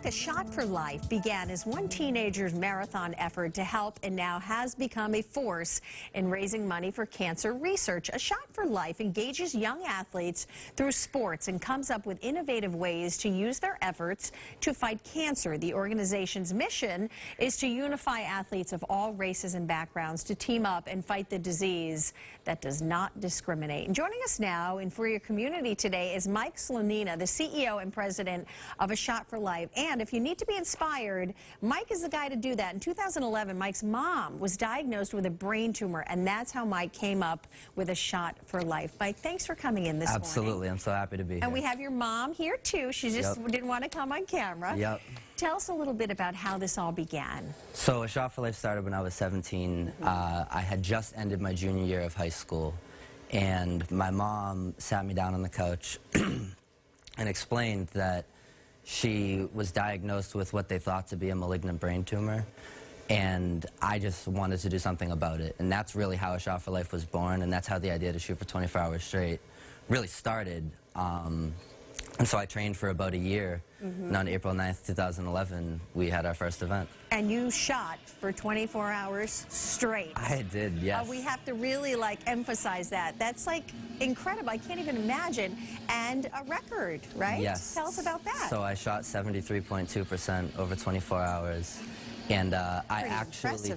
Mike, A Shot for Life began as one teenager's marathon effort to help and now has become a force in raising money for cancer research. A Shot for Life engages young athletes through sports and comes up with innovative ways to use their efforts to fight cancer. The organization's mission is to unify athletes of all races and backgrounds to team up and fight the disease that does not discriminate. And joining us now and for your community today is Mike Slonina, the CEO and president of A Shot for Life. And if you need to be inspired, Mike is the guy to do that. In 2011, Mike's mom was diagnosed with a brain tumor, and that's how Mike came up with A Shot for Life. Mike, thanks for coming in this morning. Absolutely. I'm so happy to be here. And we have your mom here, too. She just didn't want to come on camera. Yep. Tell us a little bit about how this all began. So A Shot for Life started when I was 17. I had just ended my junior year of high school, and my mom sat me down on the couch and explained that she was diagnosed with what they thought to be a malignant brain tumor, and I just wanted to do something about it. And that's really how A Shot for Life was born, and that's how the idea to shoot for 24 hours straight really started. And so I trained for about a year, and on April 9th, 2011, we had our first event. And you shot for 24 hours straight. I did, yes. We have to really, emphasize that. That's, incredible. I can't even imagine. And a record, right? Yes. Tell us about that. So I shot 73.2% over 24 hours, and I actually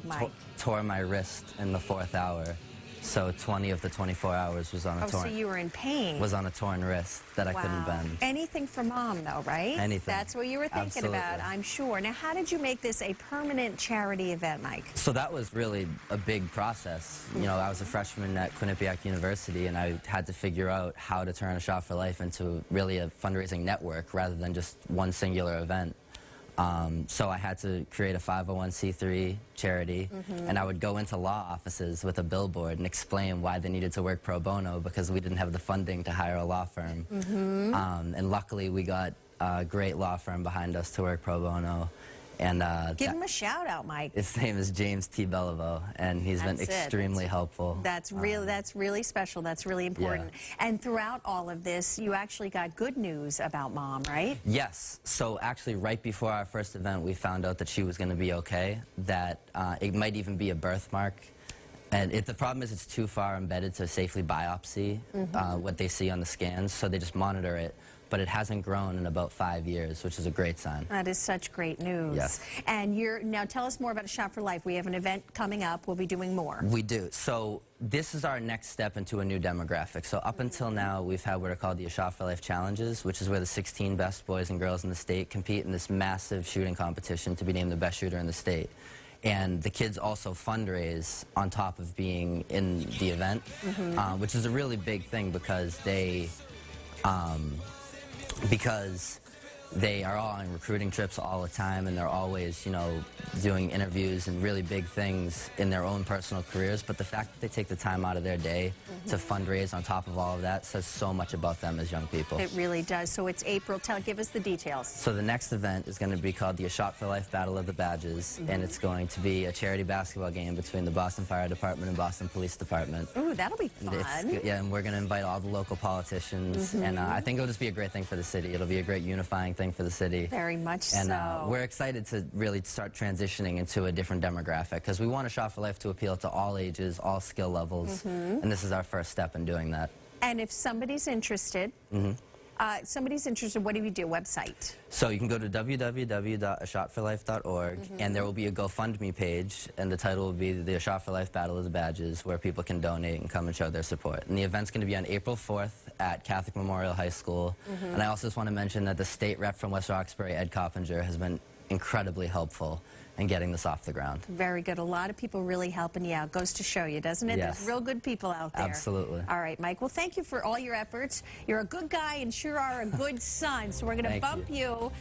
tore my wrist in the 4th hour. So 20 of the 24 hours was on a torn. So you were in pain. Was on a torn wrist that I couldn't bend. Anything for mom, though, right? Anything. That's what you were thinking about, I'm sure. Now, how did you make this a permanent charity event, Mike? So that was really a big process. You know, I was a freshman at Quinnipiac University, and I had to figure out how to turn A Shot for Life into really a fundraising network rather than just one singular event. So I had to create a 501c3 charity, and I would go into law offices with a billboard and explain why they needed to work pro bono because we didn't have the funding to hire a law firm. And luckily we got a great law firm behind us to work pro bono. And give him a shout out, Mike. His name is James T. Beliveau, and he's been extremely helpful. That's really special. That's really important. Yeah. And throughout all of this, you actually got good news about mom, right? Yes. So actually, right before our first event, we found out that she was going to be okay. That it might even be a birthmark. And the problem is it's too far embedded to safely biopsy what they see on the scans, so they just monitor it. But it hasn't grown in about 5 years, which is a great sign. That is such great news. Yes. And now tell us more about A Shot for Life. We have an event coming up. We'll be doing more. We do. So this is our next step into a new demographic. So up until now, we've had what are called the A Shot for Life Challenges, which is where the 16 best boys and girls in the state compete in this massive shooting competition to be named the best shooter in the state. And the kids also fundraise on top of being in the event, which is a really big thing because they are all on recruiting trips all the time, and they're always, doing interviews and really big things in their own personal careers. But the fact that they take the time out of their day to fundraise on top of all of that says so much about them as young people. It really does. So it's April. Give us the details. So the next event is going to be called the A Shot for Life Battle of the Badges, and it's going to be a charity basketball game between the Boston Fire Department and Boston Police Department. Ooh, that'll be fun. And we're going to invite all the local politicians, and I think it'll just be a great thing for the city. It'll be a great unifying thing for the city. Very much so. And we're excited to really start transitioning into a different demographic because we want A Shot for Life to appeal to all ages, all skill levels, and this is our first step in doing that. And if somebody's interested, what do you do? Website? So you can go to www.ashotforlife.org, and there will be a GoFundMe page, and the title will be the A Shot for Life Battle of the Badges, where people can donate and come and show their support. And the event's going to be on April 4th at Catholic Memorial High School. And I also just want to mention that the state rep from West Roxbury, Ed Coppinger, has been incredibly helpful in getting this off the ground. Very good. A lot of people really helping you out. Goes to show you, doesn't it? Yes. There's real good people out there. Absolutely. All right, Mike. Well, thank you for all your efforts. You're a good guy and sure are a good son, so we're going to bump you